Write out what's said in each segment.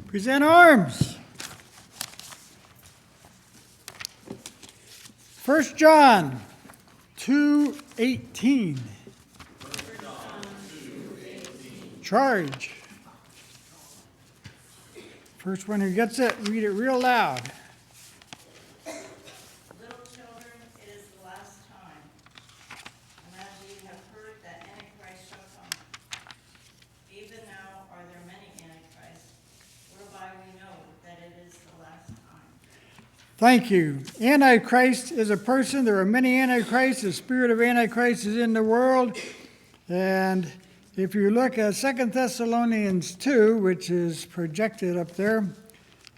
Present arms. 1 John 2:18. Charge. First one who gets it, read it real loud. Little children, it is the last time. And as ye have heard that Antichrist shall come, even now are there many Antichrists, whereby we know that it is the last time. Thank you. Antichrist is a person. There are many Antichrists. The spirit of Antichrist is in the world. And if you look at 2 Thessalonians 2, which is projected up there,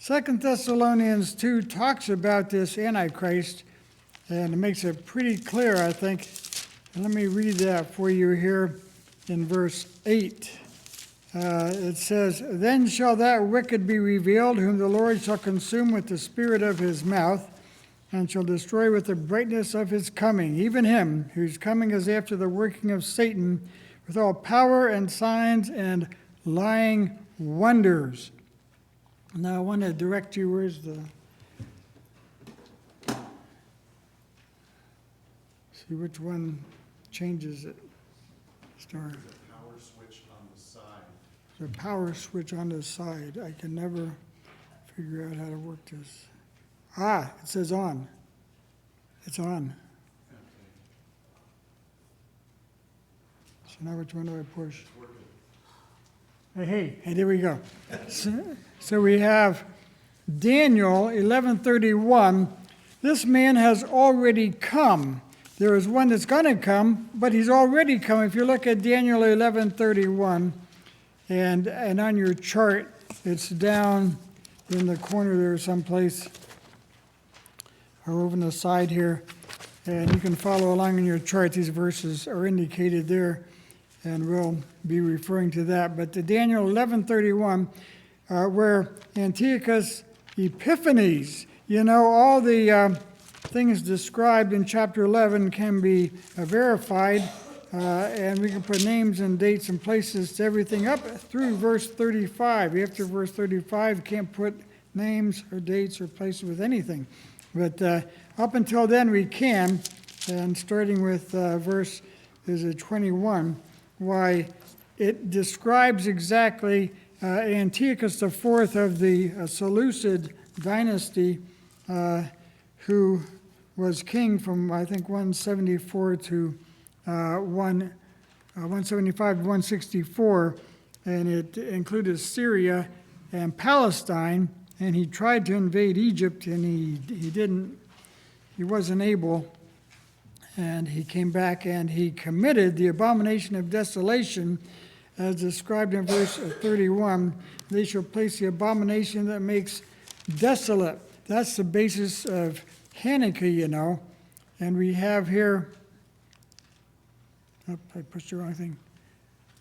2 Thessalonians 2 talks about this Antichrist, and it makes it pretty clear, I think. And let me read that for you here in verse 8. It says, "Then shall that wicked be revealed, whom the Lord shall consume with the spirit of his mouth, and shall destroy with the brightness of his coming, even him whose coming is after the working of Satan, with all power and signs and lying wonders." Now I want to direct you, where's the... See which one changes it. Start. Power switch on the side. The power switch on the side. I can never figure out how to work this. Ah, it says on. It's on. So now which one do I push? Hey, there we go. So we have Daniel 11:31. This man has already come. There is one that's going to come, but he's already come. If you look at Daniel 11:31, and on your chart, it's down in the corner there someplace, or over on the side here, and you can follow along in your chart. These verses are indicated there, and we'll be referring to that. But the Daniel 11:31, where Antiochus Epiphanes, all the things described in chapter 11 can be verified, and we can put names and dates and places to everything up through verse 35. After verse 35, you can't put names or dates or places with anything. But up until then, we can, and starting with verse 21, why it describes exactly Antiochus IV of the Seleucid dynasty, who was king from, I think, 174 to 175 to 164, and it included Syria and Palestine, and he tried to invade Egypt, and he wasn't able, and he came back and he committed the abomination of desolation as described in verse 31. They shall place the abomination that makes desolate. That's the basis of Hanukkah, and we have here, I pushed the wrong thing,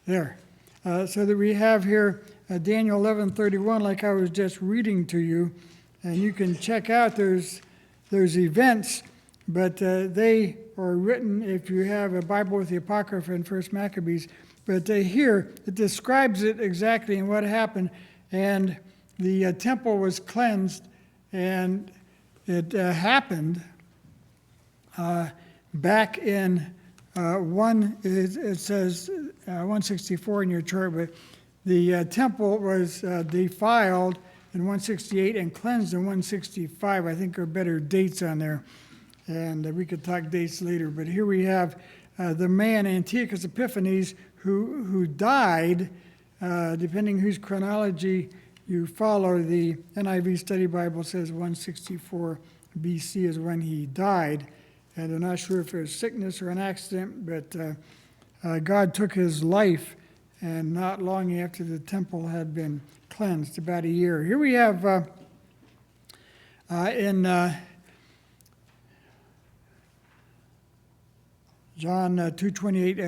there. So that we have here Daniel 11:31, like I was just reading to you, and you can check out there's events, but they are written, if you have a Bible with the Apocrypha and First Maccabees, but here it describes it exactly and what happened, and the temple was cleansed, and it happened back in it says 164 in your chart, but the temple was defiled in 168 and cleansed in 165. I think there are better dates on there, and we could talk dates later. But here we have the man Antiochus Epiphanes who died, depending whose chronology you follow. The NIV Study Bible says 164 BC is when he died. And I'm not sure if it was sickness or an accident, but God took his life, and not long after the temple had been cleansed, about a year. Here we have in John 2:28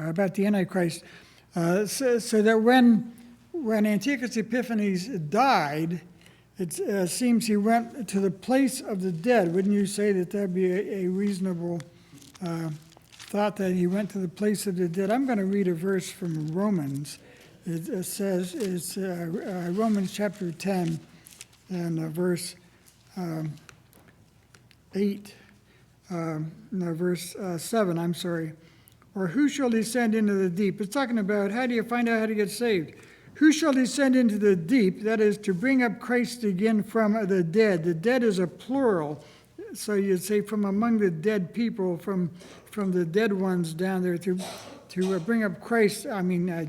about the Antichrist, so that when Antiochus Epiphanes died, it seems he went to the place of the dead. Wouldn't you say that that'd be a reasonable thought, that he went to the place of the dead? I'm going to read a verse from Romans it says, it's Romans chapter 10 and verse 7, I'm sorry. Or who shall descend into the deep? It's talking about how do you find out how to get saved? Who shall descend into the deep? That is to bring up Christ again from the dead. The dead is a plural. So you'd say from among the dead people, from the dead ones down there to bring up Christ.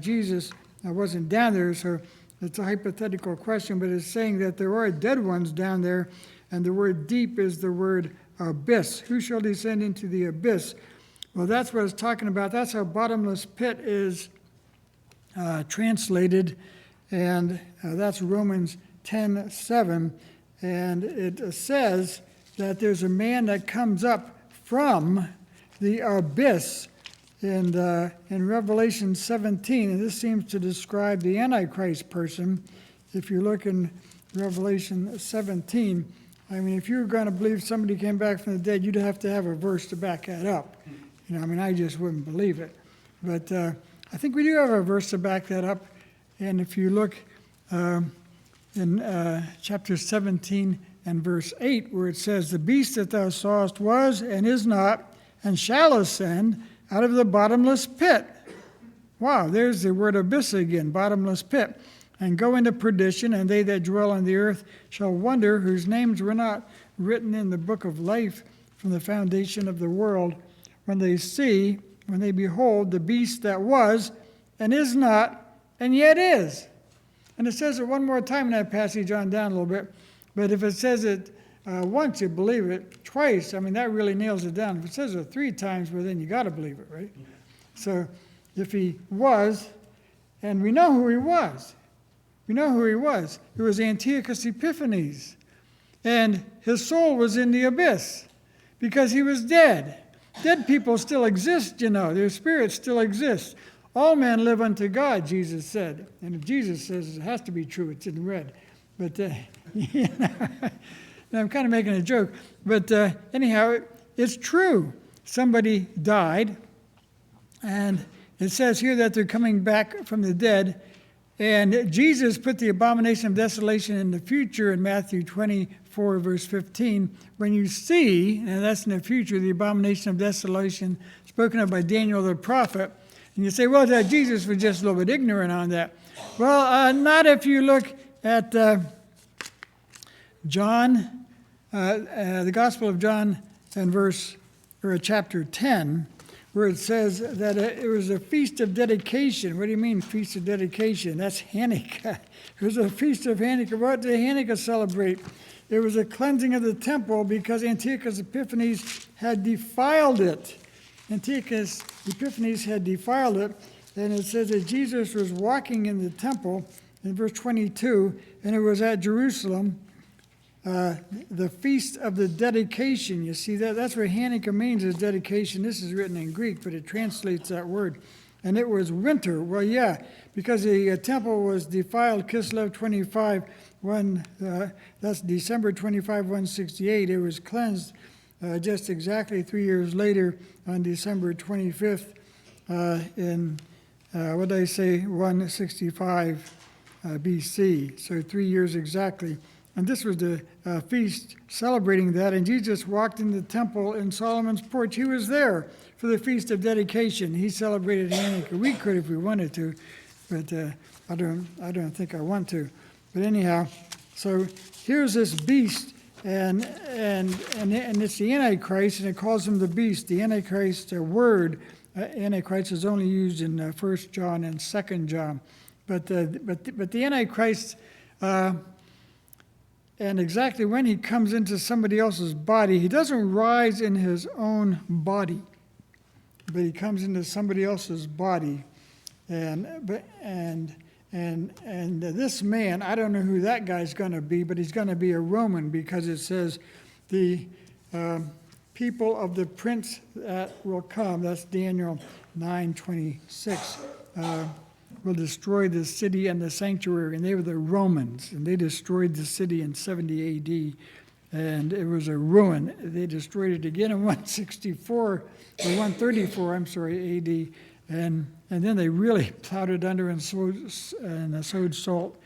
Jesus wasn't down there, so it's a hypothetical question, but it's saying that there are dead ones down there, and the word deep is the word abyss. Who shall descend into the abyss? Well, that's what it's talking about. That's how bottomless pit is translated, and that's Romans 10:7, and it says that there's a man that comes up from the abyss in Revelation 17, and this seems to describe the Antichrist person. If you look in Revelation 17, if you were going to believe somebody came back from the dead, you'd have to have a verse to back that up. I just wouldn't believe it. But I think we do have a verse to back that up. And if you look in chapter 17 and verse 8, where it says, the beast that thou sawest was and is not, and shall ascend out of the bottomless pit. Wow, there's the word abyss again, bottomless pit. And go into perdition, and they that dwell on the earth shall wonder, whose names were not written in the book of life from the foundation of the world, when they behold the beast that was and is not and yet is. And it says it one more time in that passage on down a little bit. But if it says it once, you believe it. Twice, that really nails it down. If it says it 3 times, well, then you got to believe it, right? So if he was, and we know who he was. We know who he was. It was Antiochus Epiphanes. And his soul was in the abyss because he was dead. Dead people still exist, Their spirits still exist. All men live unto God, Jesus said. And if Jesus says it has to be true, it's in red. But, I'm kind of making a joke. But anyhow, it's true. Somebody died. And it says here that they're coming back from the dead. And Jesus put the abomination of desolation in the future in Matthew 24, verse 15. When you see, and that's in the future, the abomination of desolation spoken of by Daniel the prophet, and you say, well, Jesus was just a little bit ignorant on that. Well, not if you look at John, the Gospel of John, and chapter 10, where it says that it was a feast of dedication. What do you mean, feast of dedication? That's Hanukkah. It was a feast of Hanukkah. What did Hanukkah celebrate? It was a cleansing of the temple because Antiochus Epiphanes had defiled it. Antiochus Epiphanes had defiled it, and it says that Jesus was walking in the temple in verse 22, and it was at Jerusalem, the feast of the dedication. You see, that's what Hanukkah means, is dedication. This is written in Greek, but it translates that word. And it was winter. Well, yeah, because the temple was defiled, Kislev 25, that's December 25, 168. It was cleansed just exactly 3 years later on December 25th in, 165 BC. So 3 years exactly. And this was the feast celebrating that. And Jesus walked in the temple in Solomon's porch. He was there for the Feast of Dedication. He celebrated Hanukkah. We could if we wanted to, but I don't think I want to. But anyhow, so here's this beast, and it's the Antichrist, and it calls him the beast. The Antichrist word, Antichrist, is only used in 1 John and 2 John. But the Antichrist, and exactly when he comes into somebody else's body, he doesn't rise in his own body, but he comes into somebody else's body. And this man, I don't know who that guy's going to be, but he's going to be a Roman, because it says the people of the prince that will come, that's Daniel 9:26, will destroy the city and the sanctuary. And they were the Romans, and they destroyed the city in 70 AD, and it was a ruin. They destroyed it again in 134, or 134, AD, and then they really plowed it under and sowed salt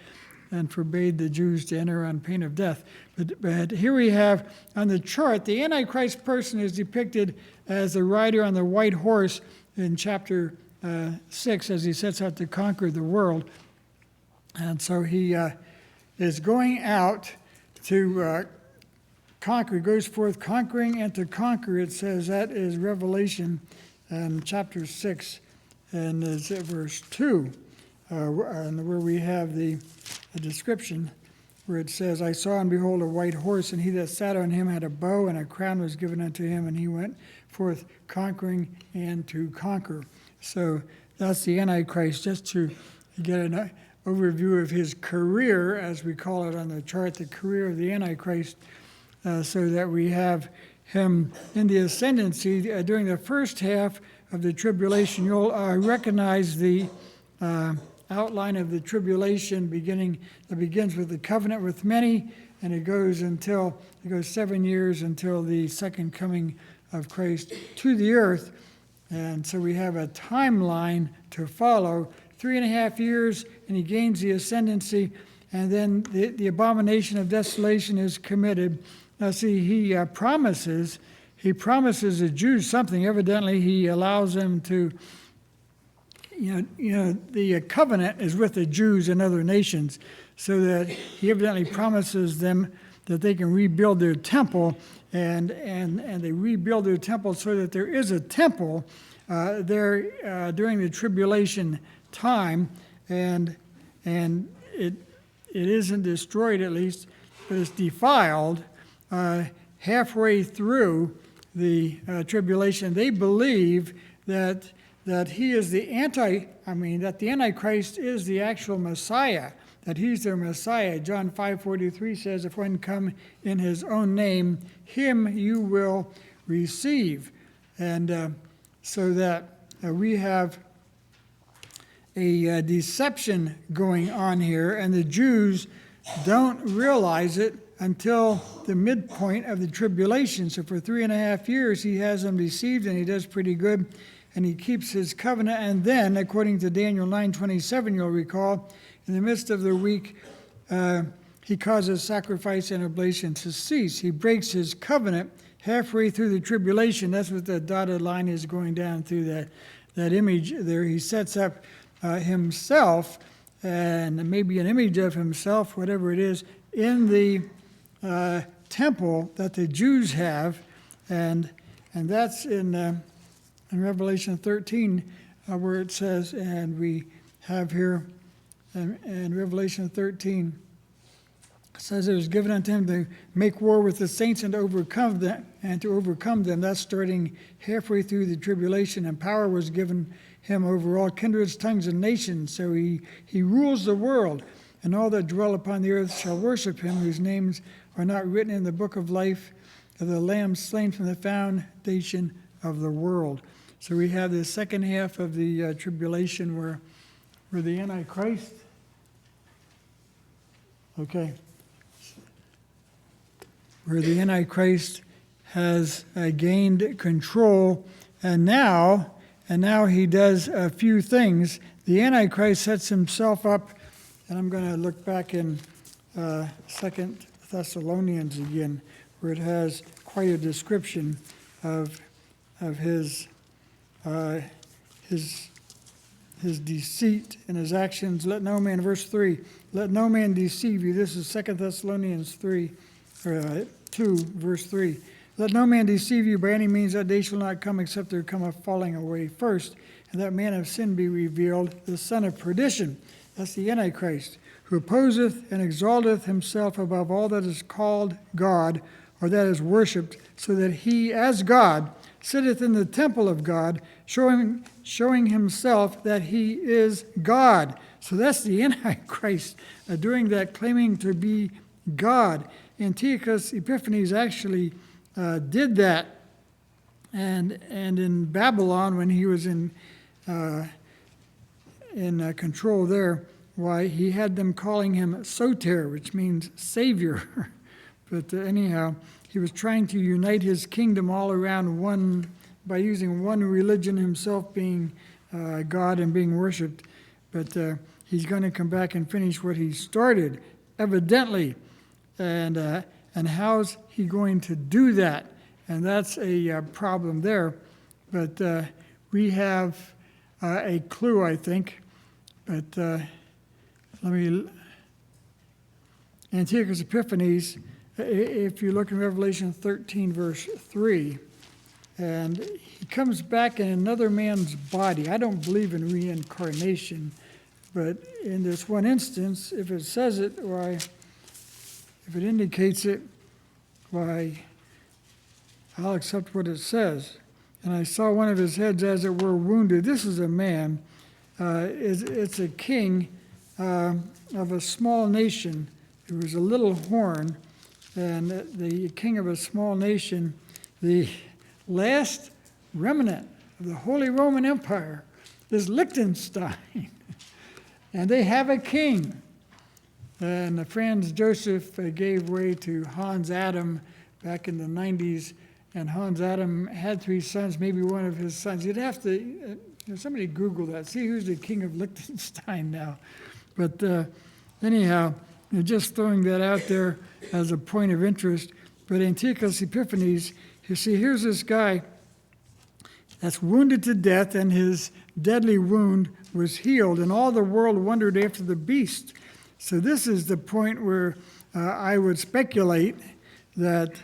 and forbade the Jews to enter on pain of death. But here we have on the chart, the Antichrist person is depicted as the rider on the white horse in chapter 6 as he sets out to conquer the world. And so he is going out to conquer. He goes forth conquering and to conquer. It says that is Revelation chapter 6 and it's at verse 2, and where we have the description where it says, I saw and behold a white horse, and he that sat on him had a bow, and a crown was given unto him, and he went forth conquering and to conquer. So that's the Antichrist, just to get an overview of his career, as we call it on the chart, the career of the Antichrist, so that we have him in the ascendancy during the first half of the tribulation. You'll recognize the outline of the tribulation begins with the covenant with many, and it goes 7 years until the second coming of Christ to the earth. And so we have a timeline to follow, 3.5 years, and he gains the ascendancy, and then the abomination of desolation is committed. Now see, he promises the Jews something. Evidently, he allows them to, the covenant is with the Jews and other nations, so that he evidently promises them that they can rebuild their temple, and they rebuild their temple so that there is a temple there during the tribulation time, and it isn't destroyed at least, but it's defiled halfway through the tribulation. They believe that he is the Antichrist is the actual Messiah, that he's their Messiah. John 5:43 says, if one come in his own name, him you will receive. And so that we have a deception going on here, and the Jews don't realize it until the midpoint of the tribulation. So for 3.5 years, he has them deceived, and he does pretty good, and he keeps his covenant. And then, according to Daniel 9:27, you'll recall, in the midst of the week, he causes sacrifice and oblation to cease. He breaks his covenant halfway through the tribulation. That's what the dotted line is going down through that image there. He sets up himself, and maybe an image of himself, whatever it is, in the temple that the Jews have, and that's in Revelation 13, where it says, and we have here in Revelation 13, it says it was given unto him to make war with the saints and to overcome them. That's starting halfway through the tribulation, and power was given him over all kindreds, tongues, and nations. So he rules the world, and all that dwell upon the earth shall worship him, whose names are not written in the book of life of the Lamb slain from the foundation of the world. So we have the second half of the tribulation where the Antichrist, where the Antichrist has gained control, and now he does a few things. The Antichrist sets himself up, and I'm going to look back in 2 Thessalonians again, where it has quite a description of his deceit and his actions. Let no man, verse 3, let no man deceive you. This is 2 Thessalonians 2, verse 3. Let no man deceive you by any means, that day shall not come except there come a falling away first, and that man of sin be revealed, the son of perdition. That's the Antichrist, who opposeth and exalteth himself above all that is called God, or that is worshipped, so that he, as God, sitteth in the temple of God, showing himself that he is God. So that's the Antichrist doing that, claiming to be God. Antiochus Epiphanes actually did that, and in Babylon, when he was in control there, why he had them calling him Soter, which means Savior. But anyhow, he was trying to unite his kingdom all around one by using one religion, himself being God and being worshipped, but he's going to come back and finish what he started, evidently. And how's he going to do that? And that's a problem there. But we have a clue, I think. But Antiochus Epiphanes, if you look in Revelation 13, verse 3, and he comes back in another man's body. I don't believe in reincarnation, but in this one instance, if it says it, why, if it indicates it, why, I'll accept what it says. And I saw one of his heads as it were wounded. This is a man. It's a king of a small nation. There was a little horn, and the king of a small nation, the last remnant of the Holy Roman Empire, is Liechtenstein. And they have a king. And Franz Joseph gave way to Hans Adam back in the 90s. And Hans Adam had 3 sons, maybe one of his sons. You'd have to, somebody Google that, see who's the king of Liechtenstein now. But anyhow, just throwing that out there as a point of interest. But Antiochus Epiphanes, you see, here's this guy that's wounded to death, and his deadly wound was healed, and all the world wondered after the beast. So this is the point where I would speculate that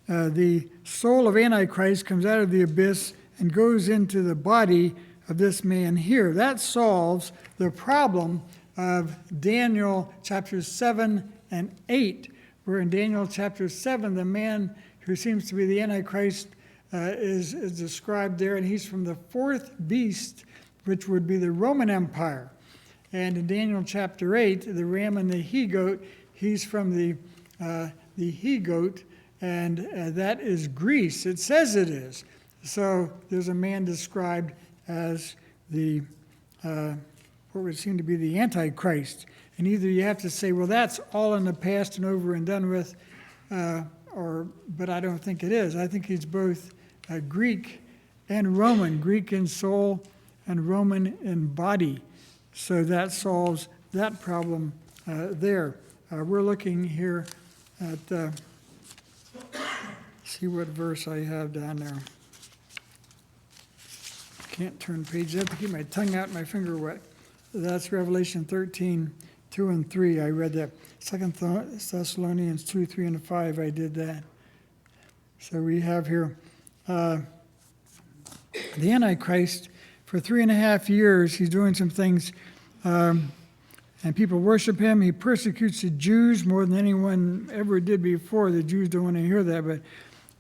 the soul of Antichrist comes out of the abyss and goes into the body of this man here. That solves the problem of Daniel chapters 7 and 8, where in Daniel chapter 7, the man who seems to be the Antichrist is described there, and he's from the 4th beast, which would be the Roman Empire. And in Daniel chapter 8, the ram and the he-goat, he's from the he-goat, and that is Greece. It says it is. So there's a man described as the what would seem to be the Antichrist. And either you have to say, well, that's all in the past and over and done with, but I don't think it is. I think he's both Greek and Roman, Greek in soul and Roman in body. So that solves that problem there. We're looking here at, see what verse I have down there. Can't turn pages. I have to keep my tongue out and my finger wet. That's Revelation 13, 2 and 3. I read that. 2 Thessalonians 2, 3, and 5, I did that. So we have here the Antichrist. For 3.5 years, he's doing some things, and people worship him. He persecutes the Jews more than anyone ever did before. The Jews don't want to hear that,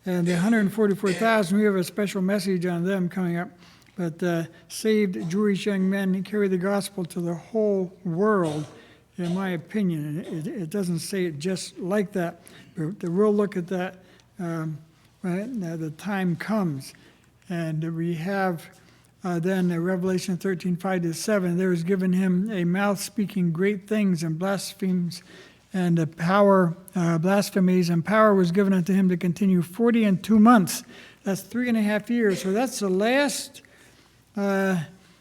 and the 144,000, we have a special message on them coming up. But saved Jewish young men carry the gospel to the whole world, in my opinion. It doesn't say it just like that, but we'll look at that when the time comes. And we have then Revelation 13, 5-7. There is given him a mouth speaking great things and blasphemies, and a power, blasphemies, and power was given unto him to continue 40 and 2 months. That's 3.5 years. So that's the last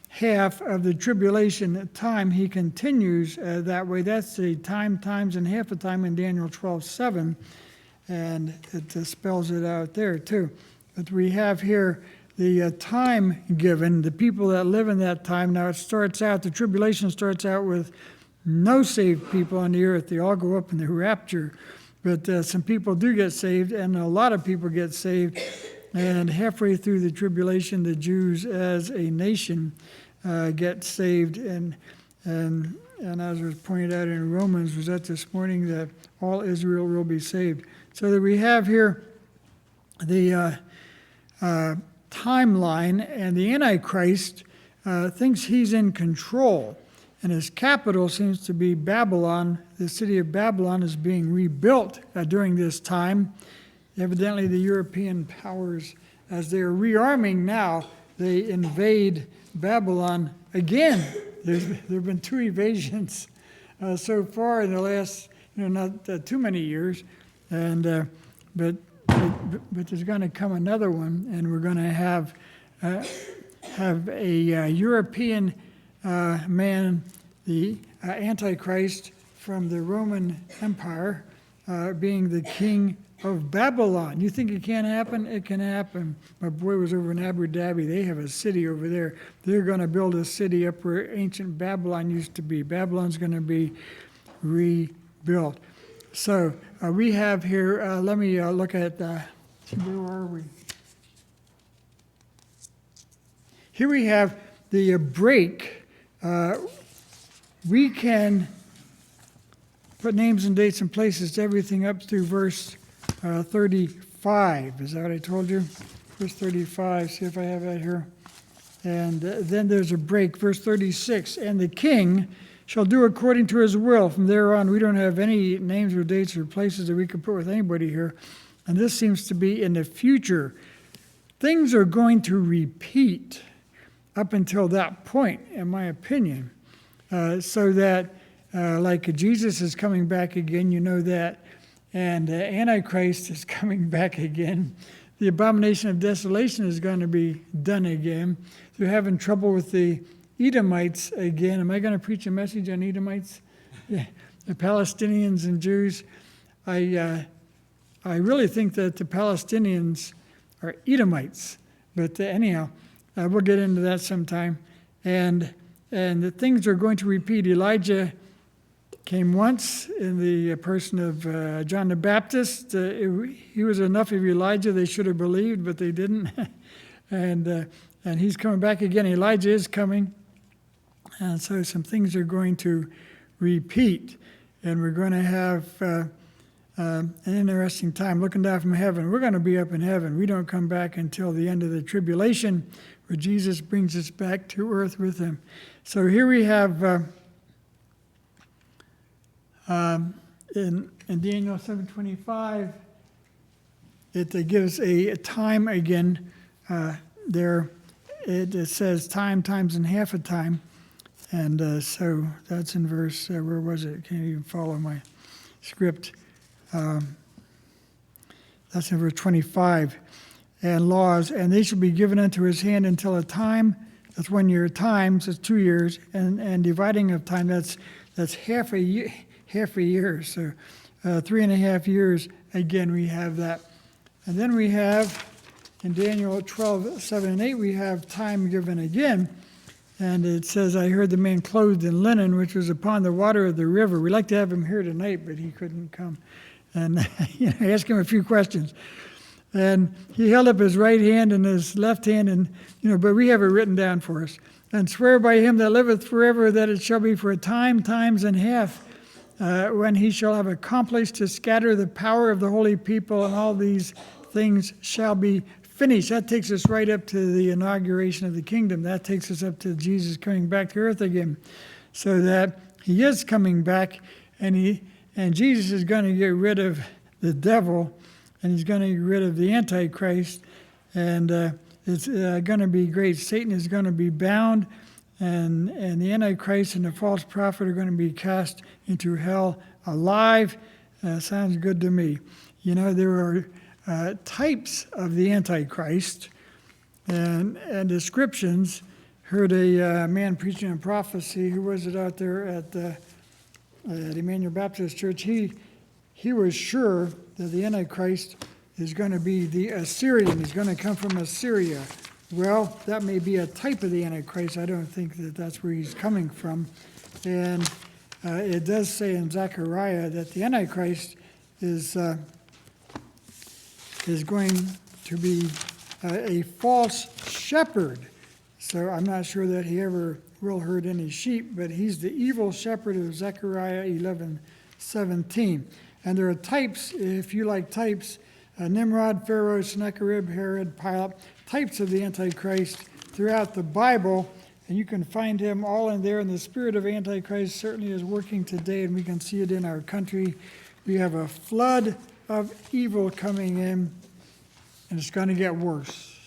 half of the tribulation time. He continues that way. That's the times and half a time in Daniel 12:7, and it spells it out there too. But we have here the time given, the people that live in that time. Now it starts out, the tribulation starts out with no saved people on the earth. They all go up in the rapture, but some people do get saved, and a lot of people get saved. And halfway through the tribulation, the Jews as a nation get saved. And as was pointed out in Romans, was that this morning, that all Israel will be saved. So that we have here the timeline, and the Antichrist thinks he's in control. And his capital seems to be Babylon. The city of Babylon is being rebuilt during this time. Evidently, the European powers, as they're rearming now, they invade Babylon again. There have been 2 evasions so far in the last, not too many years, and but there's going to come another one, and we're going to have have a European man, the Antichrist from the Roman Empire, being the king of Babylon. You think it can't happen? It can happen. My boy was over in Abu Dhabi. They have a city over there. They're going to build a city up where ancient Babylon used to be. Babylon's going to be rebuilt. So we have here, let me look at, where are we? Here we have the break. We can put names and dates and places to everything up through verse 35. Is that what I told you? Verse 35, see if I have that here. And then there's a break, verse 36. And the king shall do according to his will. From there on, we don't have any names or dates or places that we could put with anybody here. And this seems to be in the future. Things are going to repeat up until that point, in my opinion. So that, like Jesus is coming back again, you know that. And Antichrist is coming back again. The abomination of desolation is going to be done again. They're having trouble with the Edomites again. Am I going to preach a message on Edomites? Yeah. The Palestinians and Jews. I really think that the Palestinians are Edomites. But anyhow, we'll get into that sometime. And the things are going to repeat. Elijah came once in the person of John the Baptist. He was enough of Elijah they should have believed, but they didn't. And he's coming back again. Elijah is coming. And so some things are going to repeat. And we're going to have an interesting time looking down from heaven. We're going to be up in heaven. We don't come back until the end of the tribulation, where Jesus brings us back to earth with him. So here we have in Daniel 7:25, it gives a time again there. It says time, times, and half a time. And so that's in verse, where was it? Can't even follow my script. That's in verse 25. And laws, and they shall be given unto his hand until a time, that's 1 year, times, that's 2 years, and dividing of time, that's half a year. So 3.5 years, again, we have that. And then we have, in Daniel 12:7-8, we have time given again. And it says, I heard the man clothed in linen, which was upon the water of the river. We'd like to have him here tonight, but he couldn't come. And I asked him a few questions. And he held up his right hand and his left hand, and but we have it written down for us. And swear by him that liveth forever that it shall be for a time, times, and half, when he shall have accomplished to scatter the power of the holy people, and all these things shall be finished. That takes us right up to the inauguration of the kingdom. That takes us up to Jesus coming back to earth again. So that he is coming back, and Jesus is going to get rid of the devil, and he's going to get rid of the Antichrist, and it's going to be great. Satan is going to be bound, and the Antichrist and the false prophet are going to be cast into hell alive. Sounds good to me. There are types of the Antichrist and descriptions. Heard a man preaching on prophecy. Who was it out there at Emmanuel Baptist Church? He was sure that the Antichrist is going to be the Assyrian. He's going to come from Assyria. Well, that may be a type of the Antichrist. I don't think that that's where he's coming from. And it does say in Zechariah that the Antichrist is going to be a false shepherd. So I'm not sure that he ever will herd any sheep, but he's the evil shepherd of Zechariah 11:17. And there are types, if you like types, Nimrod, Pharaoh, Sennacherib, Herod, Pilate, types of the Antichrist throughout the Bible, and you can find him all in there. And the spirit of Antichrist certainly is working today, and we can see it in our country. We have a flood of evil coming in, and it's going to get worse.